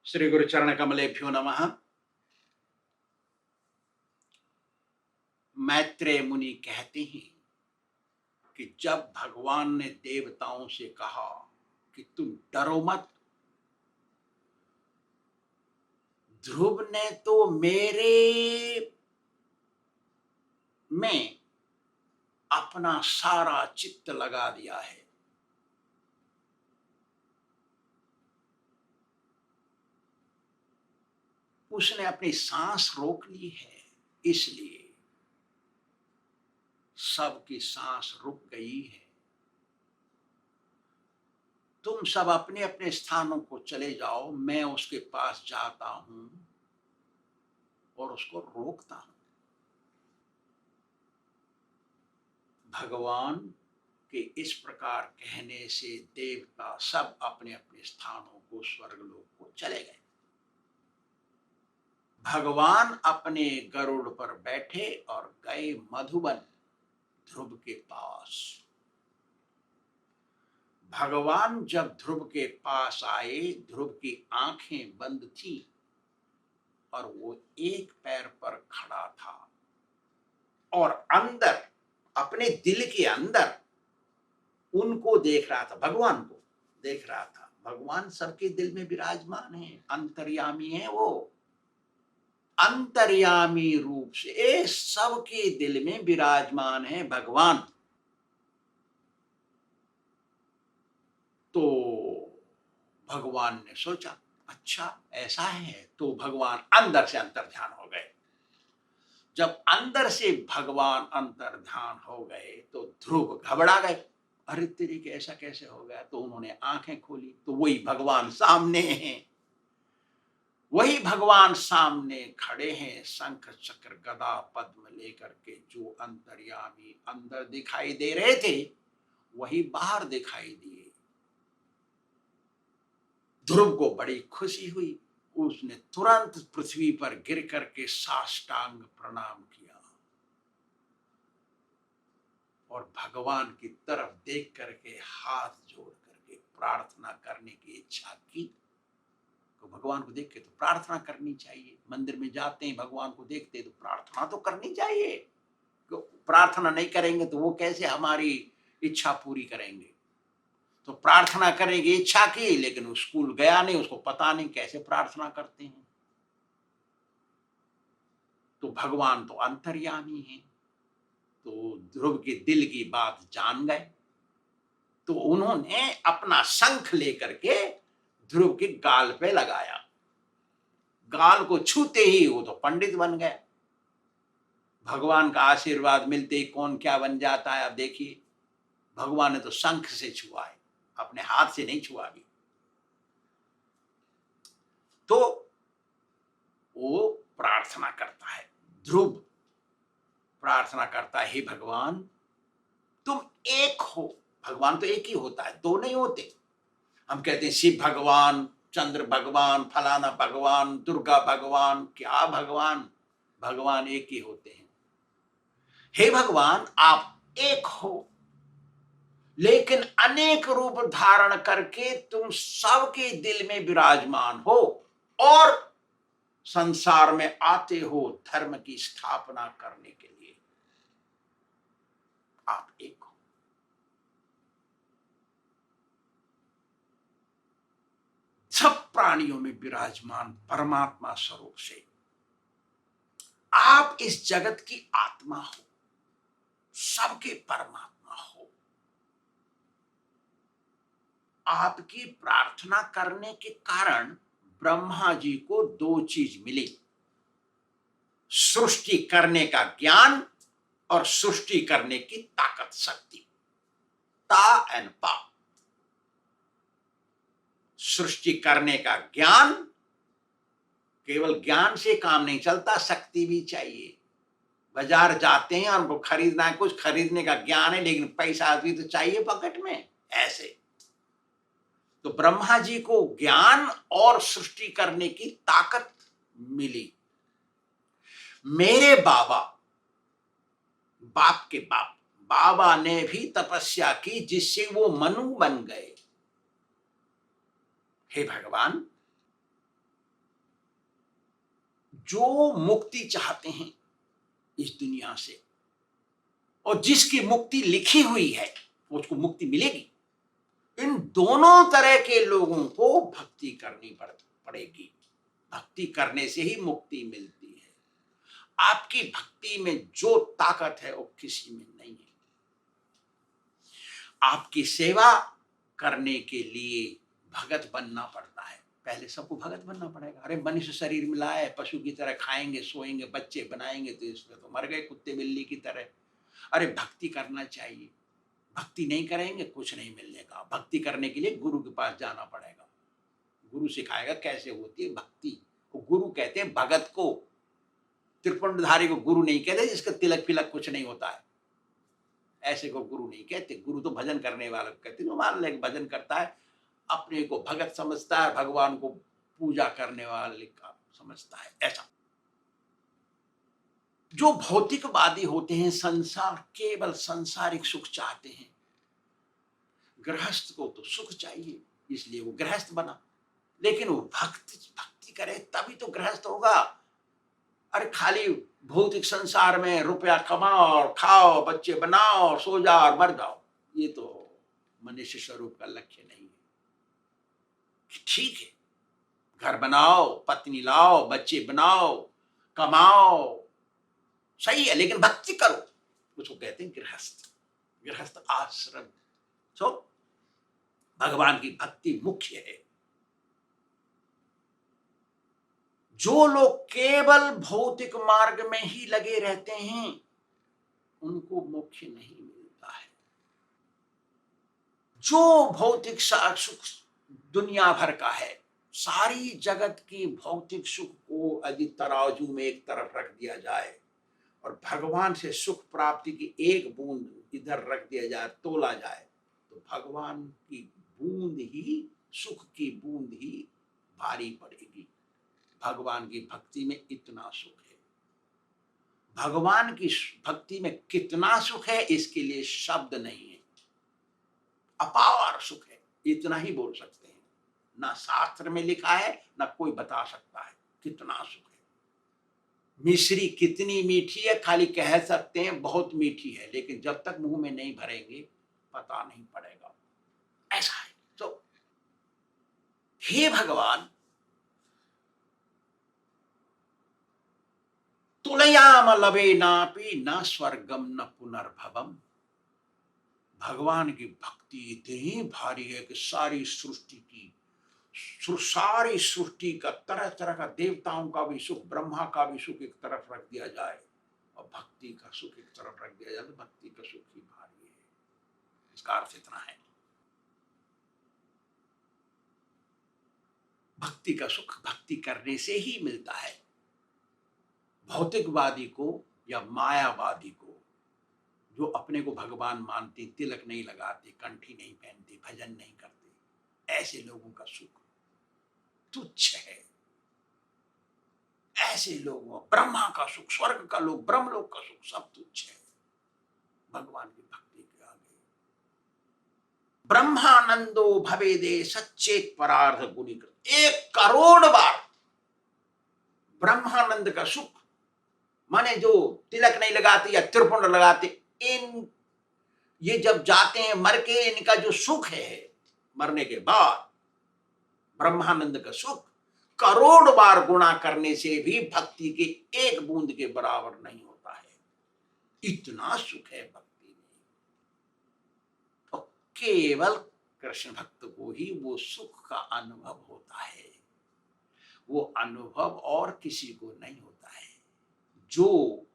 श्री गुरु चरण कमलेभ्यो नमः। मैत्रेय मुनि कहते हैं कि जब भगवान ने देवताओं से कहा कि तुम डरो मत, ध्रुव ने तो मेरे में अपना सारा चित्त लगा दिया है। उसने अपनी सांस रोक ली है, इसलिए सबकी सांस रुक गई है। तुम सब अपने अपने स्थानों को चले जाओ, मैं उसके पास जाता हूं और उसको रोकता हूं। भगवान के इस प्रकार कहने से देवता सब अपने अपने स्थानों को स्वर्गलोक को चले गए। भगवान अपने गरुड़ पर बैठे और गए मधुबन ध्रुव के पास। भगवान जब ध्रुव के पास आए, ध्रुव की आंखें बंद थी और वो एक पैर पर खड़ा था और अंदर, अपने दिल के अंदर उनको देख रहा था, भगवान को देख रहा था। भगवान सबके दिल में विराजमान है, अंतर्यामी है। वो अंतर्यामी रूप से सबके दिल में विराजमान है भगवान। तो भगवान ने सोचा, अच्छा ऐसा है, तो भगवान अंदर से अंतर्ध्यान हो गए। जब अंदर से भगवान अंतर्ध्यान हो गए तो ध्रुव घबरा गए। अरे तेरी के ऐसा कैसे हो गया? तो उन्होंने आंखें खोली तो वही भगवान सामने हैं। वही भगवान सामने खड़े हैं, शंख चक्र गदा पद्म लेकर के। जो अंतर्यामी अंदर दिखाई दे रहे थे वही बाहर दिखाई दिए। ध्रुव को बड़ी खुशी हुई। उसने तुरंत पृथ्वी पर गिर करके साष्टांग प्रणाम किया और भगवान की तरफ देख करके हाथ जोड़ करके प्रार्थना करने की इच्छा की। तो भगवान को देख के तो प्रार्थना करनी चाहिए। मंदिर में जाते हैं, भगवान को देखते तो प्रार्थना तो करनी चाहिए। प्रार्थना नहीं करेंगे तो वो कैसे हमारी इच्छा पूरी करेंगे? तो प्रार्थना करने की इच्छा की, लेकिन वो स्कूल गया नहीं, उसको पता नहीं कैसे प्रार्थना करते हैं। तो भगवान तो अंतर्यामी है, तो ध्रुव के दिल की बात जान गए। तो उन्होंने अपना शंख लेकर के ध्रुव के गाल पे लगाया। गाल को छूते ही वो तो पंडित बन गए। भगवान का आशीर्वाद मिलते ही कौन क्या बन जाता है। अब देखिए, भगवान ने तो शंख से छुआ है, अपने हाथ से नहीं छुआ भी। तो वो प्रार्थना करता है, ध्रुव प्रार्थना करता है, हे भगवान तुम एक हो। भगवान तो एक ही होता है, दो नहीं होते। हम कहते हैं शिव भगवान, चंद्र भगवान, फलाना भगवान, दुर्गा भगवान, क्या भगवान? भगवान एक ही होते हैं। हे भगवान आप एक हो, लेकिन अनेक रूप धारण करके तुम सबके दिल में विराजमान हो और संसार में आते हो धर्म की स्थापना करने के लिए। आप एक हो। सब प्राणियों में विराजमान परमात्मा स्वरूप से आप इस जगत की आत्मा हो, सबके परमात्मा हो। आपकी प्रार्थना करने के कारण ब्रह्मा जी को दो चीज मिली, सृष्टि करने का ज्ञान और सृष्टि करने की ताकत, शक्ति। ता एंड पा। सृष्टि करने का ज्ञान, केवल ज्ञान से काम नहीं चलता, शक्ति भी चाहिए। बाजार जाते हैं और उनको खरीदना है, कुछ खरीदने का ज्ञान है लेकिन पैसा भी तो चाहिए पॉकेट में। ऐसे तो ब्रह्मा जी को ज्ञान और सृष्टि करने की ताकत मिली। मेरे बाबा, बाप के बाप, बाबा ने भी तपस्या की जिससे वो मनु बन गए। हे भगवान जो मुक्ति चाहते हैं इस दुनिया से और जिसकी मुक्ति लिखी हुई है उसको मुक्ति मिलेगी। इन दोनों तरह के लोगों को भक्ति करनी पड़ेगी। भक्ति करने से ही मुक्ति मिलती है। आपकी भक्ति में जो ताकत है वो किसी में नहीं है। आपकी सेवा करने के लिए भगत बनना पड़ता है। पहले सबको भगत बनना पड़ेगा। अरे मनुष्य शरीर मिला है, पशु की तरह खाएंगे सोएंगे बच्चे बनाएंगे तो इसमें तो मर गए कुत्ते बिल्ली की तरह। अरे भक्ति करना चाहिए। भक्ति नहीं करेंगे कुछ नहीं मिलने का। भक्ति करने के लिए गुरु के पास जाना पड़ेगा। गुरु सिखाएगा कैसे होती है भक्ति। वो गुरु कहते हैं भगत को। त्रिपुंडधारी को गुरु नहीं कहते जिसका तिलक फिलक कुछ नहीं होता है। ऐसे को गुरु नहीं कहते। गुरु तो भजन करने वाला को कहते हैं। मान ले भजन करता है, अपने को भगत समझता है, भगवान को पूजा करने वाले का समझता है। ऐसा जो भौतिकवादी होते हैं, संसार केवल सांसारिक सुख चाहते हैं। गृहस्थ को तो सुख चाहिए इसलिए वो गृहस्थ बना। लेकिन वो भक्ति करे तभी तो गृहस्थ होगा। अरे खाली भौतिक संसार में रुपया कमाओ और खाओ, बच्चे बनाओ और सो जाओ और मर जाओ, ये तो मनुष्य स्वरूप का लक्ष्य नहीं है। ठीक है, घर बनाओ, पत्नी लाओ, बच्चे बनाओ, कमाओ, सही है, लेकिन भक्ति करो। उसको कहते हैं गृहस्थ, गृहस्थ आश्रम। सो भगवान की भक्ति मुख्य है। जो लोग केवल भौतिक मार्ग में ही लगे रहते हैं उनको मोक्ष नहीं मिलता है। जो भौतिक सुख दुनिया भर का है, सारी जगत की भौतिक सुख को यदि तराजू में एक तरफ रख दिया जाए और भगवान से सुख प्राप्ति की एक बूंद इधर रख दिया जाए, तोला जाए, तो भगवान की बूंद ही, सुख की बूंद ही भारी पड़ेगी। भगवान की भक्ति में इतना सुख है। भगवान की भक्ति में कितना सुख है इसके लिए शब्द नहीं है। अपार सुख है, इतना ही बोल सकते हैं। ना शास्त्र में लिखा है ना कोई बता सकता है कितना सुख है। मिश्री कितनी मीठी है खाली कह सकते हैं बहुत मीठी है, लेकिन जब तक मुंह में नहीं भरेंगे पता नहीं पड़ेगा। ऐसा है। तो हे भगवान, तुलयाम लवे नापि न स्वर्गम न पुनर्भवम। भगवान की भक्ति इतनी भारी है कि सारी सृष्टि का तरह तरह का देवताओं का भी सुख, ब्रह्मा का भी सुख एक तरफ रख दिया जाए और भक्ति का सुख एक तरफ रख दिया जाए तो भक्ति का सुख ही भारी है। इसका अर्थ इतना है। भक्ति का सुख भक्ति करने से ही मिलता है। भौतिकवादी को या मायावादी को जो अपने को भगवान मानते, तिलक नहीं लगाते, कंठी नहीं पहनते, भजन नहीं करते, ऐसे लोगों का सुख तुच्छ है। ऐसे लोगों ब्रह्मा का सुख, स्वर्ग का लोग, ब्रह्मलोक का सुख सब तुच्छ है भगवान की भक्ति के आगे। ब्रह्मानंदो भवेदे सच्चेत परार्थ गुणीकृत। 1 करोड़ बार ब्रह्मानंद का सुख, माने जो तिलक नहीं लगाते या त्रिपुंड लगाते, इन ये जब जाते हैं मर के, इनका जो सुख है मरने के बाद, ब्रह्मानंद का सुख करोड़ बार गुणा करने से भी भक्ति के एक बूंद के बराबर नहीं होता है। इतना सुख है भक्ति में। तो केवल कृष्ण भक्त को ही वो सुख का अनुभव होता है। वो अनुभव और किसी को नहीं होता है। जो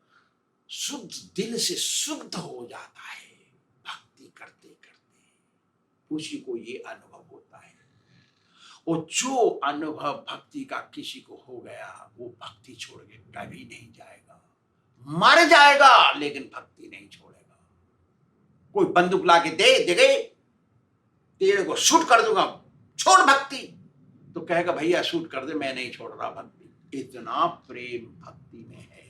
शुद्ध दिल से शुद्ध हो जाता है भक्ति करते करते, उसी को ये अनुभव होता है। और जो अनुभव भक्ति का किसी को हो गया वो भक्ति छोड़ के कभी नहीं जाएगा। मर जाएगा लेकिन भक्ति नहीं छोड़ेगा। कोई बंदूक ला के दे गए, तेरे को शूट कर दूंगा, छोड़ भक्ति, तो कहेगा भैया शूट कर दे, मैं नहीं छोड़ रहा भक्ति। इतना प्रेम भक्ति में है,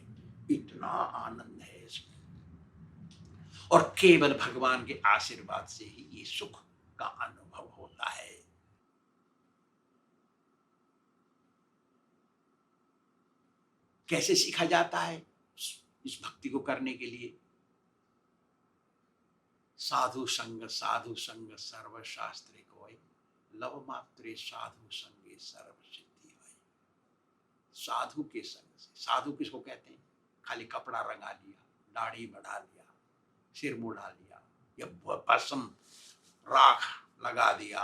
इतना आनंद है इसमें। और केवल भगवान के आशीर्वाद से ही ये सुख का अनुभव होता है। कैसे सीखा जाता है इस भक्ति को करने के लिए? साधु संग सर्वशास्त्रे कोय, लव मात्रे साधु संगे सर्व सिद्धि होय। साधु के संग से, साधु किसको कहते हैं? खाली कपड़ा रंगा लिया, दाढ़ी बढ़ा लिया, सिर मुड़ा लिया, या भस्म राख लगा दिया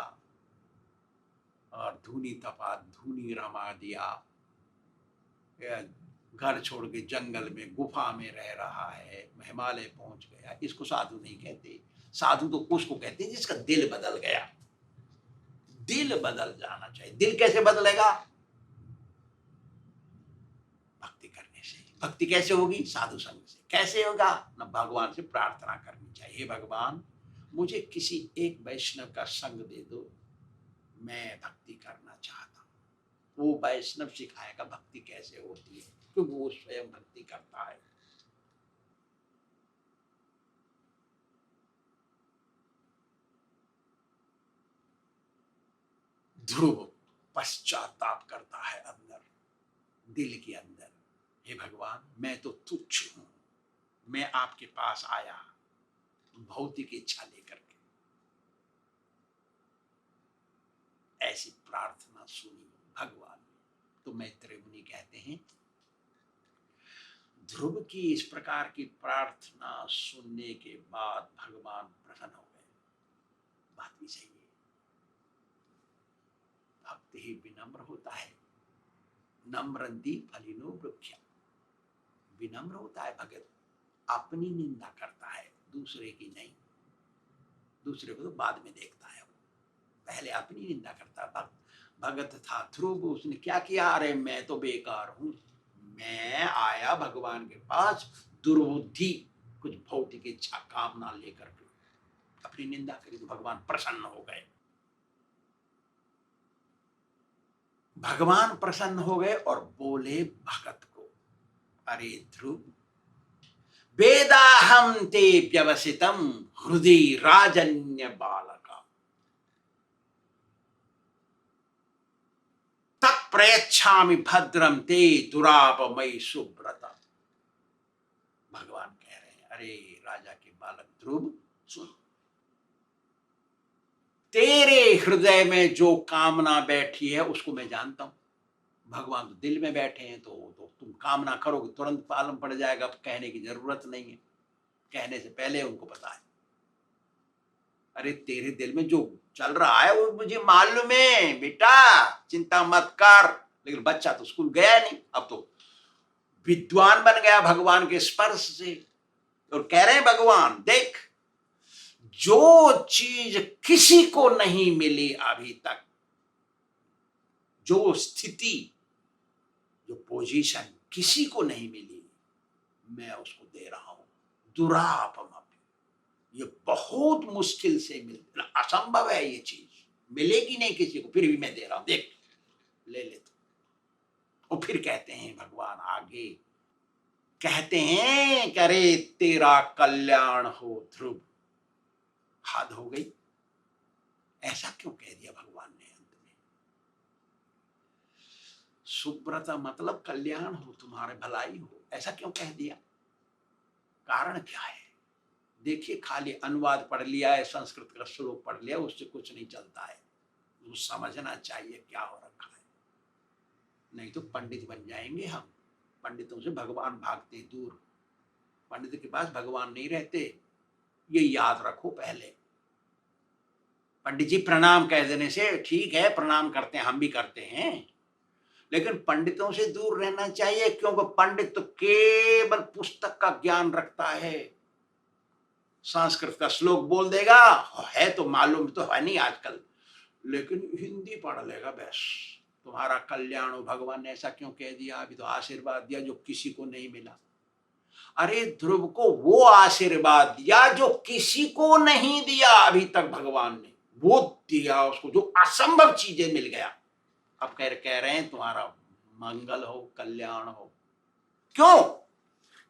और धूनी तपा धूनी रमा दिया, या घर छोड़ के जंगल में गुफा में रह रहा है, हिमालय पहुंच गया, इसको साधु नहीं कहते। साधु तो उसको कहते हैं जिसका दिल बदल गया। दिल बदल जाना चाहिए। दिल कैसे बदलेगा? भक्ति करने से। भक्ति कैसे होगी? साधु संग से। कैसे होगा? न भगवान से प्रार्थना करनी चाहिए, हे भगवान मुझे किसी एक वैष्णव का संग दे दो, मैं भक्ति करना चाहता हूं। वो वैष्णव सिखाएगा भक्ति कैसे होती है, क्योंकि वो स्वयं भक्ति करता है। ध्रुव पश्चाताप करता है अंदर, दिल के अंदर, हे भगवान मैं तो तुच्छ हूं, मैं आपके पास आया भौतिक इच्छा लेकर के। ऐसी प्रार्थना सुनी भगवान ने। तो मैत्रेय मुनि कहते हैं ध्रुव की इस प्रकार की प्रार्थना सुनने के बाद भगवान प्रसन्न हो गए। बात भी सही है। भक्त ही विनम्र होता है। नम्रंती फलिनो वृक्ष। विनम्र होता है भगत, अपनी निंदा करता है, दूसरे की नहीं। दूसरे को तो बाद में देखता है, पहले अपनी निंदा करता है। भगत था ध्रुव, उसने क्या किया? अरे मैं तो बेकार हूं, मैं आया भगवान के पास दुर्बुद्धि, कुछ भौतिक इच्छा कामना लेकर के, अपनी निंदा करी तो भगवान प्रसन्न हो गए। भगवान प्रसन्न हो गए और बोले भगत को, अरे ध्रुव वेदाहम ते व्यवसितम हृदय राजन्य बालका तत्प्रयच्छामि भद्रम ते दुरापमयी सुब्रता। भगवान कह रहे हैं, अरे राजा के बालक ध्रुव सुन, तेरे हृदय में जो कामना बैठी है उसको मैं जानता हूं। भगवान तो दिल में बैठे हैं, तो तुम कामना करोगे तुरंत पालन पड़ जाएगा, कहने की जरूरत नहीं है, कहने से पहले उनको पता है। अरे तेरे दिल में जो चल रहा है वो मुझे मालूम है बेटा, चिंता मत कर। लेकिन बच्चा तो स्कूल गया नहीं, अब तो विद्वान बन गया भगवान के स्पर्श से। और कह रहे हैं भगवान देख, जो चीज किसी को नहीं मिली अभी तक, जो स्थिति, जो पोजीशन किसी को नहीं मिली, मैं उसको दे रहा हूं। दुरापम, ये बहुत मुश्किल से मिल, असंभव है ये चीज, मिलेगी नहीं किसी को, फिर भी मैं दे रहा हूं, देख ले ले। और फिर कहते हैं भगवान आगे, कहते हैं करे तेरा कल्याण हो ध्रुव। हद हो गई, ऐसा क्यों कह दिया भगवान ने अंत में? सुब्रता मतलब कल्याण हो, तुम्हारे भलाई हो, ऐसा क्यों कह दिया? कारण क्या है? देखिए, खाली अनुवाद पढ़ लिया है, संस्कृत का श्लोक पढ़ लिया, उससे कुछ नहीं चलता है। वो समझना चाहिए क्या हो रखा है, नहीं तो पंडित बन जाएंगे हम। पंडितों से भगवान भागते दूर, पंडित के पास भगवान नहीं रहते, ये याद रखो पहले। पंडित जी प्रणाम कह देने से ठीक है, प्रणाम करते हैं, हम भी करते हैं, लेकिन पंडितों से दूर रहना चाहिए, क्योंकि पंडित तो केवल पुस्तक का ज्ञान रखता है। संस्कृत का श्लोक बोल देगा, है तो मालूम तो है नहीं आजकल, लेकिन हिंदी पढ़ लेगा, बस तुम्हारा कल्याण हो। भगवान ने ऐसा क्यों कह दिया? अभी तो आशीर्वाद दिया जो किसी को नहीं मिला। अरे ध्रुव को वो आशीर्वाद दिया जो किसी को नहीं दिया अभी तक भगवान ने, वो दिया उसको जो असंभव चीजें मिल गया। अब कह रहे हैं तुम्हारा मंगल हो, कल्याण हो। क्यों?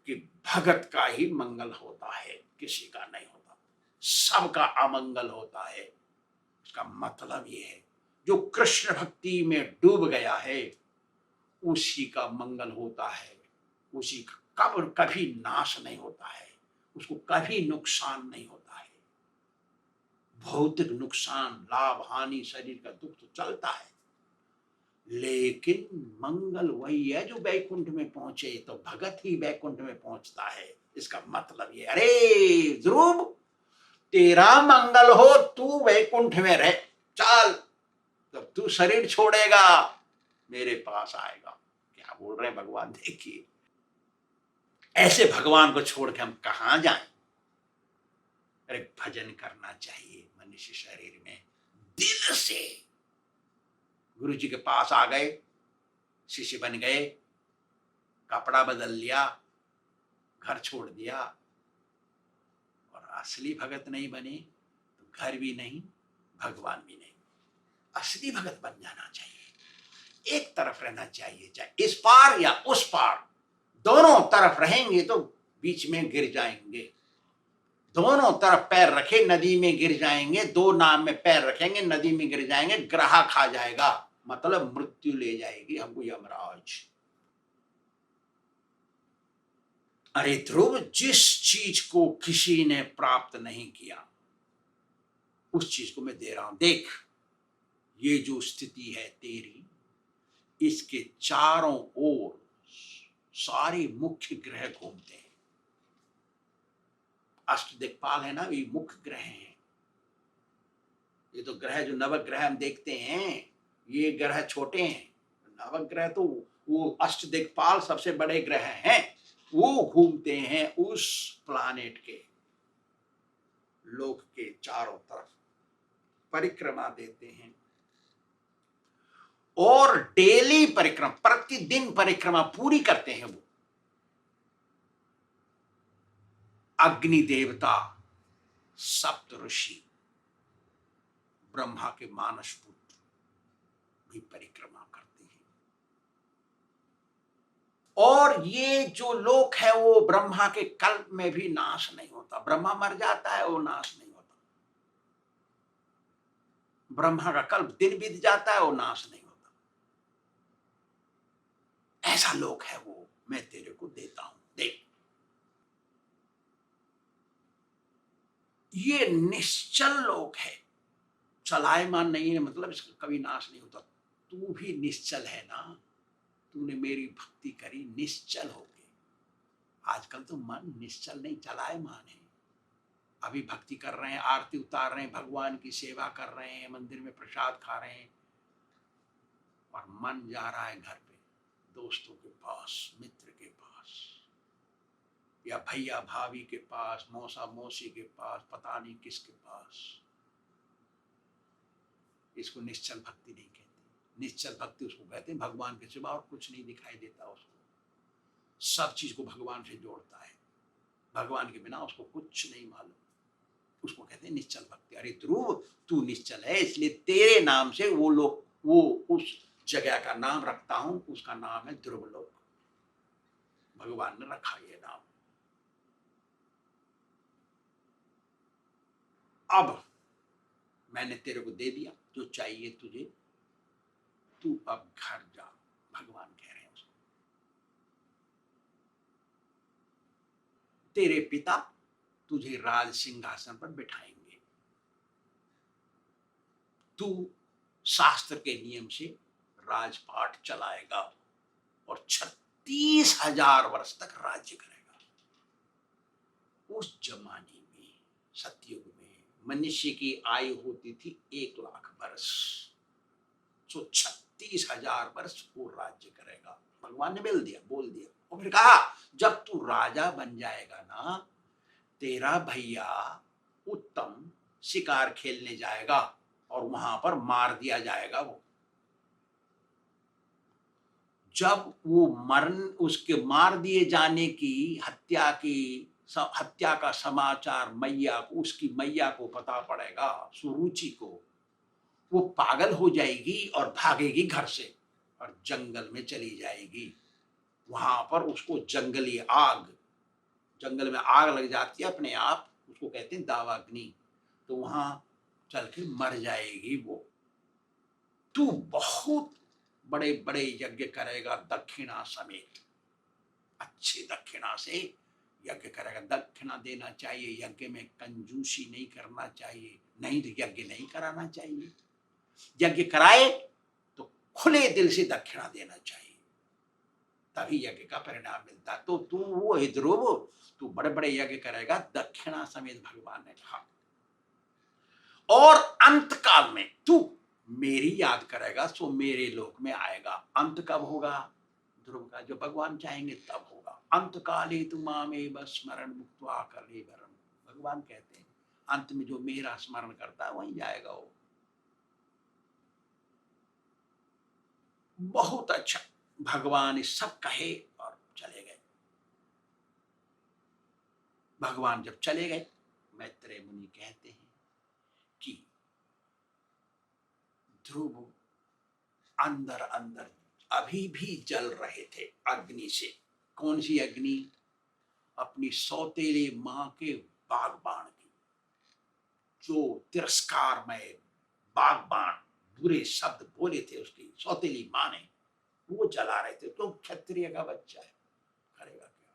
कि भगत का ही मंगल होता है, किसी का नहीं होता, सबका अमंगल होता है। इसका मतलब ये है जो कृष्ण भक्ति में डूब गया है उसी का मंगल होता है, उसी का कभी नाश नहीं होता है, उसको कभी नुकसान नहीं होता है। भौतिक नुकसान, लाभ, हानि, शरीर का दुख तो चलता है, लेकिन मंगल वही है जो वैकुंठ में पहुंचे, तो भगत ही वैकुंठ में पहुंचता है। इसका मतलब ये, अरे ध्रुव, तेरा मंगल हो, तू वैकुंठ में रह, चल, जब तू शरीर छोड़ेगा मेरे पास आएगा। क्या बोल रहे हैं भगवान, देखिए। ऐसे भगवान को छोड़ के हम कहां जाएं? अरे भजन करना चाहिए मनुष्य शरीर में दिल से। गुरु जी के पास आ गए, शिष्य बन गए, कपड़ा बदल लिया, घर छोड़ दिया, और असली भगत नहीं बने तो घर भी नहीं, भगवान भी नहीं। असली भगत बन जाना चाहिए, एक तरफ रहना चाहिए, चाहे इस पार या उस पार, दोनों तरफ रहेंगे तो बीच में गिर जाएंगे। दोनों तरफ पैर रखे नदी में गिर जाएंगे, दो नाव में पैर रखेंगे नदी में गिर जाएंगे, ग्रहा खा जाएगा, मतलब मृत्यु ले जाएगी हमको यमराज। अरे ध्रुव, जिस चीज को किसी ने प्राप्त नहीं किया उस चीज को मैं दे रहा हूं। देख, ये जो स्थिति है तेरी, इसके चारों ओर सारे मुख्य ग्रह घूमते हैं। अष्ट दिक्पाल है ना, ये मुख्य ग्रह हैं। ये तो ग्रह जो नवग्रह हम देखते हैं, ये ग्रह छोटे हैं, नवग्रह तो वो अष्ट दिक्पाल सबसे बड़े ग्रह हैं, वो घूमते हैं उस प्लानेट के, लोक के चारों तरफ परिक्रमा देते हैं, और डेली परिक्रमा, प्रतिदिन परिक्रमा पूरी करते हैं वो। अग्नि देवता, सप्त ऋषि, ब्रह्मा के मानस पुत्र भी परिक्रमा करते हैं। और ये जो लोक है वो ब्रह्मा के कल्प में भी नाश नहीं होता। ब्रह्मा मर जाता है, वो नाश नहीं होता। ब्रह्मा का कल्प दिन बीत जाता है, वो नाश नहीं होता। ऐसा लोक है वो, मैं तेरे को देता हूं, देख। ये निश्चल लोक है, चलायमान नहीं है, मतलब इसका कभी नाश नहीं होता। तू भी निश्चल है ना, तूने मेरी भक्ति करी निश्चल हो गए। आजकल तो मन निश्चल नहीं, चलायमान है। अभी भक्ति कर रहे हैं, आरती उतार रहे हैं, भगवान की सेवा कर रहे हैं, मंदिर में प्रसाद खा रहे हैं, और मन जा रहा है घर पे, दोस्तों के पास, मित्र के पास, या भैया भाभी के पास, मौसा मौसी के पास, पता नहीं किसके पास। इसको निश्चल भक्ति नहीं कहते। निश्चल भक्ति उसको कहते हैं भगवान के सिवा और कुछ नहीं दिखाई देता उसको, सब चीज को भगवान से जोड़ता है, भगवान के बिना उसको कुछ नहीं मालूम, उसको कहते हैं निश्चल भक्ति। अरे ध्रुव, तू निश्चल है, इसलिए तेरे नाम से वो लोग, वो उस जगह का नाम रखता हूं, उसका नाम है ध्रुव लोक। भगवान ने रखा ये नाम। अब मैंने तेरे को दे दिया जो चाहिए तुझे, तू अब घर जा, भगवान कह रहे हैं उसको। तेरे पिता तुझे राज सिंहासन पर बिठाएंगे, तू शास्त्र के नियम से राजपाट चलाएगा और 36,000 वर्ष तक राज्य करेगा। उस जमाने में, सतयुग में, मनुष्य की आयु होती थी 1,00,000 वर्ष, तो 36,000 वर्ष वो राज्य करेगा। भगवान ने बोल दिया और फिर कहा, जब तू राजा बन जाएगा ना, तेरा भैया उत्तम शिकार खेलने जाएगा और वहां पर मार दिया जाएगा। वो जब वो उसके मार दिए जाने की, हत्या का समाचार उसकी मैया को पता पड़ेगा, सुरुचि को, वो पागल हो जाएगी और भागेगी घर से और जंगल में चली जाएगी। वहां पर उसको जंगल में आग लग जाती है अपने आप, उसको कहते हैं दावाग्नि, तो वहां चल के मर जाएगी वो। तू बहुत बड़े बड़े यज्ञ करेगा दक्षिणा समेत, अच्छी दक्षिणा से यज्ञ करेगा। दक्षिणा देना चाहिए, यज्ञ में कंजूसी नहीं करना चाहिए, नहीं तो यज्ञ नहीं कराना चाहिए। यज्ञ कराए तो खुले दिल से दक्षिणा देना चाहिए, तभी यज्ञ का परिणाम मिलता है। तो तू वो है ध्रुव, तू बड़े बड़े यज्ञ करेगा दक्षिणा समेत, भगवान ने कहा। और अंत काल में तू मेरी याद करेगा सो मेरे लोक में आएगा। अंत कब होगा ध्रुव का? जो भगवान चाहेंगे तब होगा। अंत काले तू मामेव स्मरण मुक्त्वा कलेवरम, भगवान कहते हैं अंत में जो मेरा स्मरण करता है वहीं जाएगा वो। बहुत अच्छा, भगवान इस सब कहे और चले गए। भगवान जब चले गए, मैत्रेय मुनि कहते हैं कि ध्रुव अंदर अंदर अभी भी जल रहे थे अग्नि से। कौन सी अग्नि? अपनी सौतेली मां के बागबान की, जो तिरस्कारमय बागबान बुरे शब्द बोले थे उसकी सौतेली मां ने, वो जला रहे थे। तो क्षत्रिय का बच्चा है, करेगा क्या?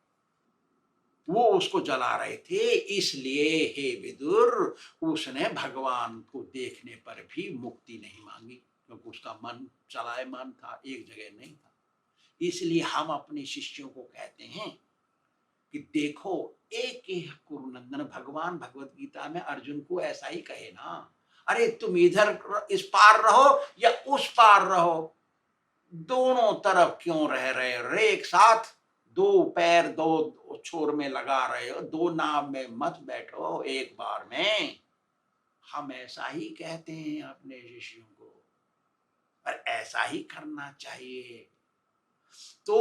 वो उसको जला रहे थे। इसलिए हे विदुर, उसने भगवान को देखने पर भी मुक्ति नहीं मांगी, क्योंकि उसका मन चलायमान था, एक जगह नहीं था। इसलिए हम अपने शिष्यों को कहते हैं कि देखो, एक ही कुरुनंदन भगवान भगवत गीता में अर्जुन को ऐसा ही कहे ना, अरे तुम इधर इस पार रहो या उस पार रहो, दोनों तरफ क्यों रह रहे हो? एक साथ दो पैर दो छोर में लगा रहे हो, दो नाव में मत बैठो एक बार में। हम ऐसा ही कहते हैं अपने शिष्यों को, और ऐसा ही करना चाहिए। तो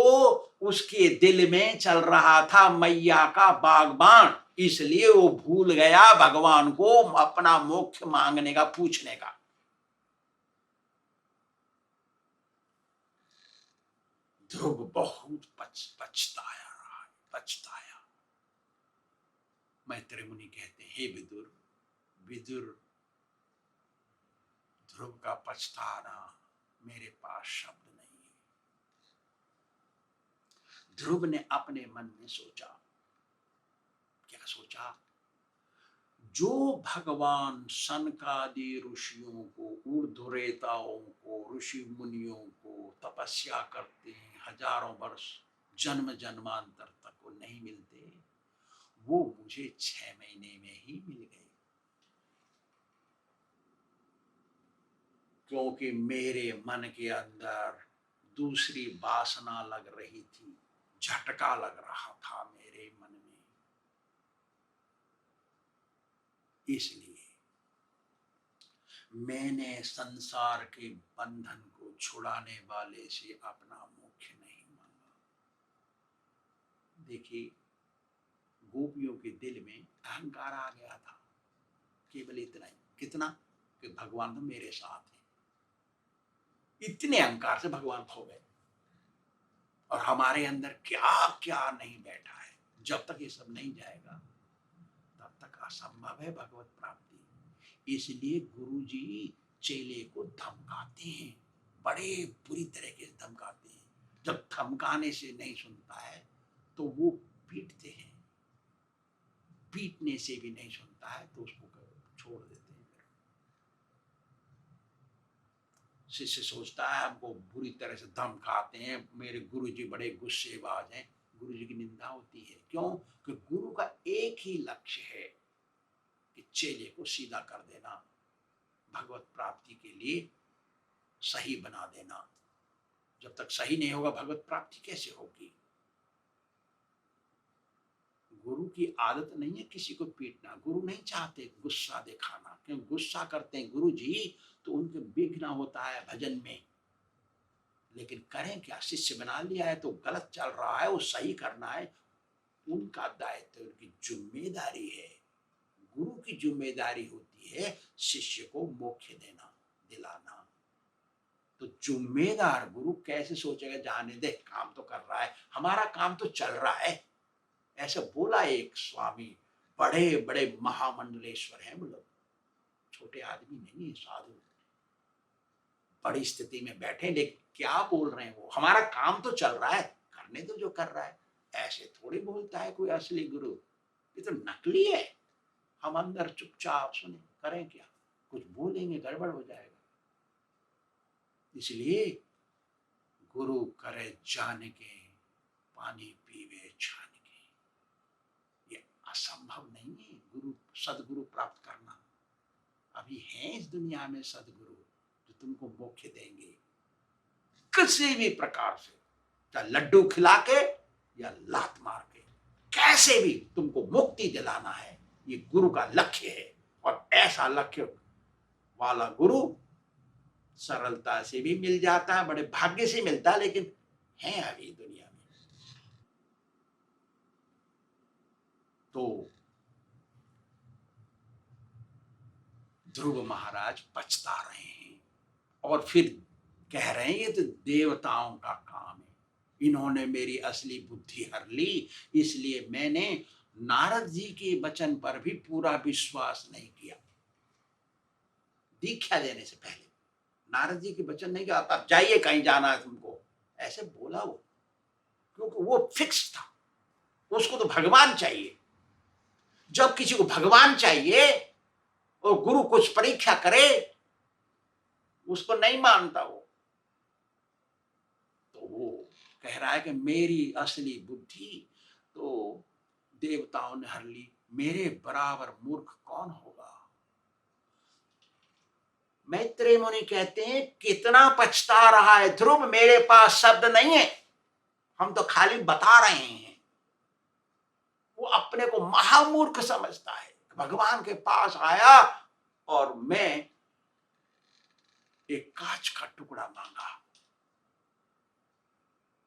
उसके दिल में चल रहा था मैया का बागबान, इसलिए वो भूल गया भगवान को अपना मोक्ष मांगने का, पूछने का। ध्रुव बहुत पछताया रहा, पछताया। मैत्रेय मुनि कहते हैं हे विदुर, विदुर ध्रुव का पछताना मेरे पास शब्द नहीं है। ध्रुव ने अपने मन में सोचा, क्या सोचा? जो भगवान सनकादि ऋषियों को, ऊर्ध्वरेताओं को, ऋषि मुनियों को तपस्या करते हैं हजारों वर्ष, जन्म जन्मांतर तक वो नहीं मिलते, वो मुझे 6 महीने में ही मिल गए। क्योंकि मेरे मन के अंदर दूसरी वासना लग रही थी, झटका लग रहा था मेरे मन में, इसलिए मैंने संसार के बंधन को छुड़ाने वाले से अपना मोक्ष नहीं मांगा। देखिए, गोपियों के दिल में अहंकार आ गया था, केवल इतना ही। कितना? कि भगवान तो मेरे साथ है। इतने अहंकार से भगवान खो गए। और हमारे अंदर क्या क्या नहीं बैठा है। जब तक ये सब नहीं जाएगा तब तक असंभव है भगवत प्राप्ति। इसलिए गुरु जी चेले को धमकाते हैं, बड़े बुरी तरीके से धमकाते हैं। जब धमकाने से नहीं सुनता है तो वो पीटते हैं, पीटने से भी नहीं सुनता है तो उसको छोड़ देते हैं। शिष्य सोचता है हमको बुरी तरह से धमकाते हैं, मेरे गुरु जी बड़े गुस्सेबाज हैं, गुरु जी की निंदा होती है। क्यों? कि गुरु का एक ही लक्ष्य है कि चेले को सीधा कर देना, भगवत प्राप्ति के लिए सही बना देना। जब तक सही नहीं होगा भगवत प्राप्ति कैसे होगी? गुरु की आदत नहीं है किसी को पीटना, गुरु नहीं चाहते गुस्सा दिखाना, क्यों? गुस्सा करते हैं गुरु जी तो उनके विघ्न होता है भजन में। लेकिन करें क्या, शिष्य बना लिया है तो गलत चल रहा है, वो सही करना है, उनका दायित्व, उनकी जिम्मेदारी है। गुरु की जिम्मेदारी होती है शिष्य को मोक्ष देना, दिलाना। तो जिम्मेदार गुरु कैसे सोचेगा जाने दे, काम तो कर रहा है, हमारा काम तो चल रहा है। ऐसे बोला एक स्वामी, बड़े बड़े महामंडलेश्वर हैं वो लोग, छोटे आदमी नहीं है, साधु, बड़ी स्थिति में बैठे, लेकिन क्या बोल रहे हैं वो, हमारा काम तो चल रहा है, करने दो जो कर रहा है। ऐसे थोड़ी बोलता है कोई असली गुरु, ये तो नकली है। हम अंदर चुपचाप सुने, करें क्या? कुछ बोलेंगे गड़बड़ हो जाएगा। इसलिए गुरु करे जान के, पानी पीवे छान के। ये असंभव नहीं है गुरु, सदगुरु प्राप्त करना। अभी है इस दुनिया में सदगुरु जो तुमको मोक्ष देंगे किसी भी प्रकार से, चाहे लड्डू खिला के या लात मार के, कैसे भी तुमको मुक्ति दिलाना है, ये गुरु का लक्ष्य है। और ऐसा लक्ष्य वाला गुरु सरलता से भी मिल जाता है, बड़े भाग्य से मिलता है, लेकिन है अभी दुनिया में। तो ध्रुव महाराज पछता रहे हैं और फिर कह रहे हैं ये तो देवताओं का काम है, इन्होंने मेरी असली बुद्धि हर ली, इसलिए मैंने नारद जी के वचन पर भी पूरा विश्वास नहीं किया। दीक्षा देने से पहले नारद जी के वचन नहीं किया, आप जाइए कहीं जाना है तुमको, ऐसे बोला वो, क्योंकि वो फिक्स था, उसको तो भगवान चाहिए। जब किसी को भगवान चाहिए और गुरु कुछ परीक्षा करे, उसको नहीं मानता वो। तो वो कह रहा है कि मेरी असली बुद्धि तो देवताओं ने हर ली, मेरे बराबर मूर्ख कौन होगा। मैत्रेय मुनि कहते हैं कितना पछता रहा है ध्रुव, मेरे पास शब्द नहीं है, हम तो खाली बता रहे हैं। वो अपने को महामूर्ख समझता है, भगवान के पास आया और मैं एक कांच का टुकड़ा मांगा,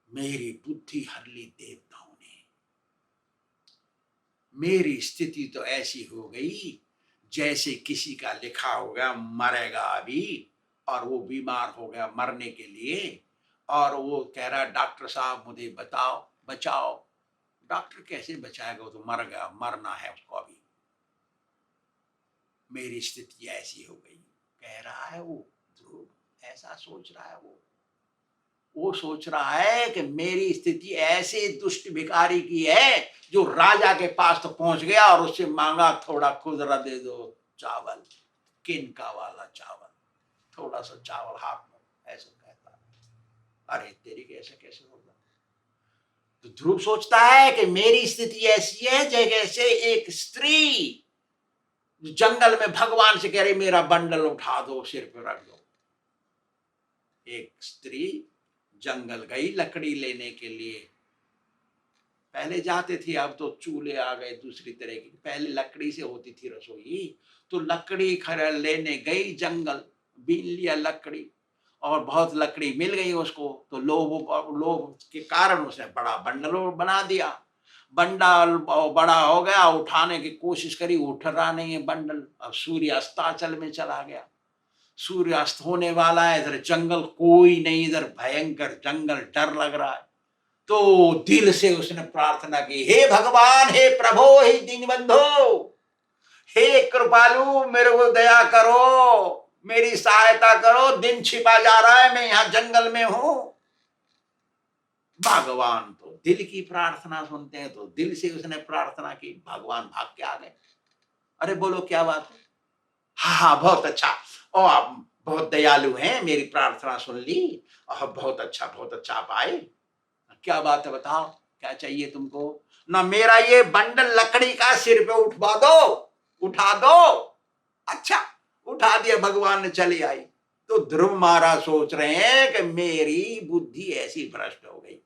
मेरी बुद्धि हर ली देवताओं ने। मेरी स्थिति तो ऐसी हो गई जैसे किसी का लिखा हो गया मरेगा अभी, और वो बीमार हो गया मरने के लिए, और वो कह रहा है डॉक्टर साहब मुझे बताओ बचाओ। डॉक्टर कैसे बचाएगा, वो तो मर गया, मरना है उसको अभी। मेरी स्थिति ऐसी हो गई, कह रहा है वो ध्रुव, ऐसा सोच रहा है वो सोच रहा है कि मेरी स्थिति ऐसे दुष्ट भिखारी की है जो राजा के पास तो पहुंच गया और उससे मांगा थोड़ा खुदरा दे दो चावल, किनका वाला चावल, थोड़ा सा चावल हाथ में, ऐसा कहता है। अरे तेरी कैसे कैसे होगा। तो ध्रुव सोचता है कि मेरी स्थिति ऐसी है जैसे एक स्त्री जंगल में भगवान से कह रही मेरा बंडल उठा दो, सिर पे रख दो। एक स्त्री जंगल गई लकड़ी लेने के लिए, पहले जाते थे, अब तो चूल्हे आ गए दूसरी तरह की, पहले लकड़ी से होती थी रसोई। तो लकड़ी खरीद लेने गई जंगल, बीन लिया लकड़ी, और बहुत लकड़ी मिल गई उसको, तो लोभ के कारण उसने बड़ा बंडल बना दिया। बंडल बड़ा हो गया, उठाने की कोशिश करी, उठ रहा नहीं है बंडल। अब सूर्य अस्ताचल में चला गया, सूर्य अस्त होने वाला है, इधर जंगल कोई नहीं, इधर भयंकर जंगल, डर लग रहा है। तो दिल से उसने प्रार्थना की, हे भगवान, हे प्रभु, हे दीनबंधु, हे कृपालु, मेरे को दया करो, मेरी सहायता करो, दिन छिपा जा रहा है, मैं यहां जंगल में हूं। भगवान तो दिल की प्रार्थना सुनते हैं, तो दिल से उसने प्रार्थना की, भगवान भाग के आ गए। अरे बोलो क्या बात है? हाँ हाँ बहुत अच्छा, और आप बहुत दयालु हैं, मेरी प्रार्थना सुन ली, और बहुत अच्छा आप आए। क्या बात है बताओ, क्या चाहिए तुमको? ना मेरा ये बंडल लकड़ी का सिर पे उठवा दो, उठा दो। अच्छा, उठा दिया भगवान ने, चली आई। तो ध्रुव महाराज सोच रहे हैं कि मेरी बुद्धि ऐसी भ्रष्ट हो गई,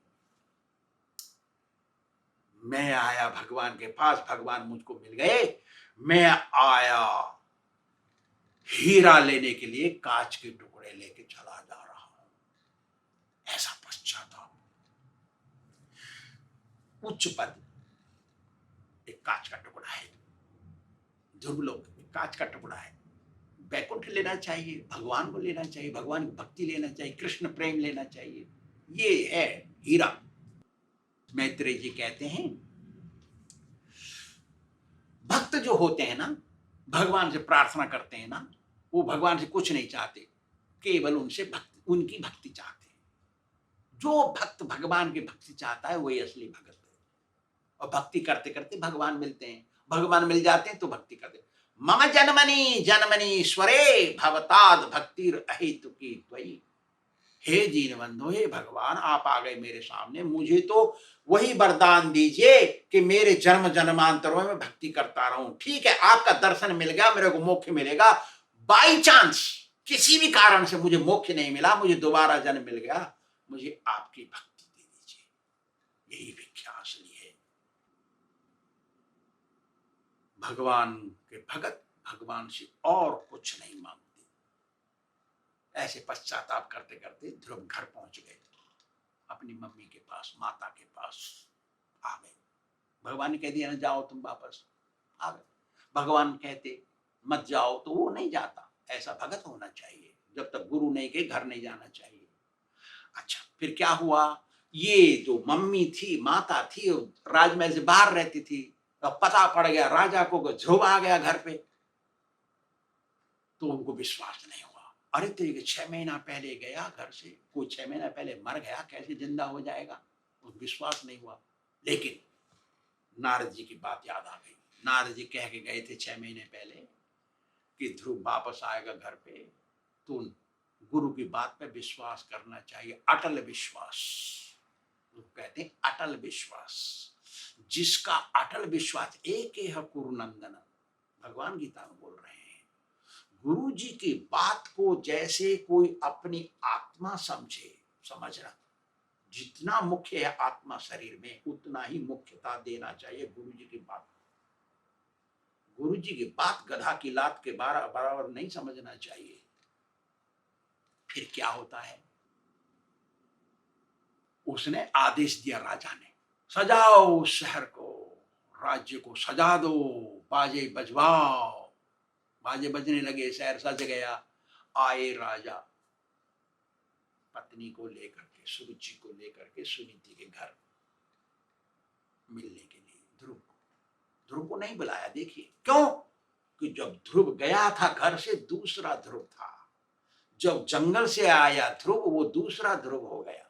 मैं आया भगवान के पास, भगवान मुझको मिल गए, मैं आया हीरा लेने के लिए, कांच के टुकड़े लेके चला जा रहा हूं। ऐसा पश्चाताप। उच्च पद एक कांच का टुकड़ा है, ध्रुव लोक कांच का टुकड़ा है। वैकुंठ लेना चाहिए, भगवान को लेना चाहिए, भगवान की भक्ति लेना चाहिए, कृष्ण प्रेम लेना चाहिए, ये है हीरा। मैत्रेय जी कहते हैं भक्त जो होते हैं ना, भगवान से प्रार्थना करते हैं ना, वो भगवान से कुछ नहीं चाहते, केवल उनसे उनकी भक्ति चाहते हैं। जो भक्त भगवान की भक्ति चाहता है वही असली भगत है। और भक्ति करते करते भगवान मिलते हैं, भगवान मिल जाते हैं तो भक्ति करते। मम जन्मनि जन्मनीश्वरे भवताद भक्तिर अहेतुकी त्वयि। हे दीनबंधु, हे भगवान, आप आ गए मेरे सामने, मुझे तो वही वरदान दीजिए कि मेरे जन्म जन्मांतरों में भक्ति करता रहूं। ठीक है, आपका दर्शन मिल गया, मेरे को मोक्ष मिलेगा। बाई चांस किसी भी कारण से मुझे मोक्ष नहीं मिला, मुझे दोबारा जन्म मिल गया, मुझे आपकी भक्ति दे दीजिए। यही भिक्षा असली है। भगवान के भगत भगवान से और कुछ नहीं मांगते। ऐसे पश्चाताप करते करते ध्रुव घर पहुंच गए, अपनी मम्मी के पास, माता के पास आ गए। भगवान ने कह दिया ना जाओ तुम वापस, आ गए। भगवान कहते मत जाओ तो वो नहीं जाता। ऐसा भगत होना चाहिए, जब तक गुरु नहीं कहे घर नहीं जाना चाहिए। अच्छा, फिर क्या हुआ? ये जो मम्मी थी, माता थी, राजमहल से बाहर रहती थी, अब पता पड़ गया राजा को, ध्रुव आ गया घर पे, तो उनको विश्वास नहीं हुआ। अरे तेरे 6 महीना पहले गया घर से, कोई 6 महीना पहले मर गया, कैसे जिंदा हो जाएगा? विश्वास नहीं हुआ। लेकिन नारद जी की बात याद आ गई। नारद जी कह के गए थे 6 महीने पहले कि ध्रुव वापस आएगा घर पे, तो गुरु की बात पे विश्वास करना चाहिए, अटल विश्वास। लोग कहते हैं अटल विश्वास। जिसका अटल विश्वास, एक कुरुनंदन, भगवान गीता में बोल रहे हैं, गुरु जी की बात को जैसे कोई अपनी आत्मा समझे। समझना, जितना मुख्य है आत्मा शरीर में, उतना ही मुख्यता देना चाहिए गुरु जी की बात। गुरु जी की बात गधा की लात के बराबर नहीं समझना चाहिए। फिर क्या होता है? उसने आदेश दिया राजा ने, सजाओ उस शहर को, राज्य को सजा दो, बाजे बजवाओ। बाजे बजने लगे, शहर सज गया। आए राजा पत्नी को लेकर के, सुरुचि को लेकर के सुनीति के घर मिलने के लिए ध्रुव को नहीं बुलाया। देखिए क्यों? कि जब ध्रुव गया था घर से, दूसरा ध्रुव था। जब जंगल से आया ध्रुव, वो दूसरा ध्रुव हो गया।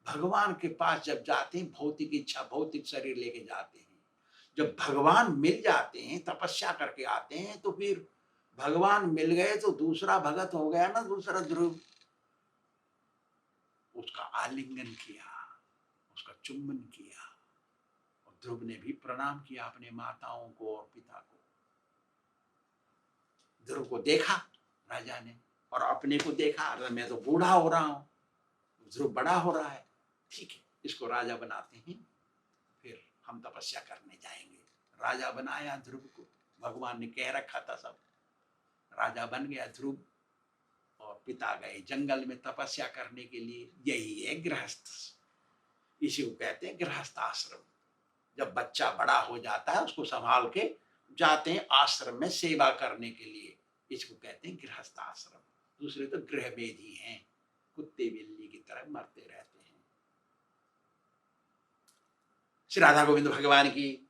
भगवान के पास जब जाते हैं, भौतिक इच्छा, भौतिक शरीर लेके जाते हैं। जब भगवान मिल जाते हैं, तपस्या करके आते हैं, तो फिर भगवान मिल गए तो दूसरा भगत हो गया ना, दूसरा ध्रुव। उसका आलिंगन किया, उसका चुंबन किया, और ध्रुव ने भी प्रणाम किया अपने माताओं को और पिता को। ध्रुव को देखा राजा ने, और अपने को देखा, अरे मैं तो बूढ़ा हो रहा हूं, ध्रुव बड़ा हो रहा है, ठीक है इसको राजा बनाते हैं, फिर हम तपस्या करने जाएंगे। राजा बनाया ध्रुव को, भगवान ने कह रखा था सब। राजा बन गया ध्रुव, और पिता गए जंगल में तपस्या करने के लिए। यही है गृहस्थ, इसी को कहते हैं गृहस्थ आश्रम। जब बच्चा बड़ा हो जाता है, उसको संभाल के जाते हैं आश्रम में सेवा करने के लिए, इसको कहते हैं गृहस्थ आश्रम। दूसरे तो गृहमेधी हैं, कुत्ते बिल्ली की तरह मरते रहते हैं। श्री राधा गोविंद भगवान की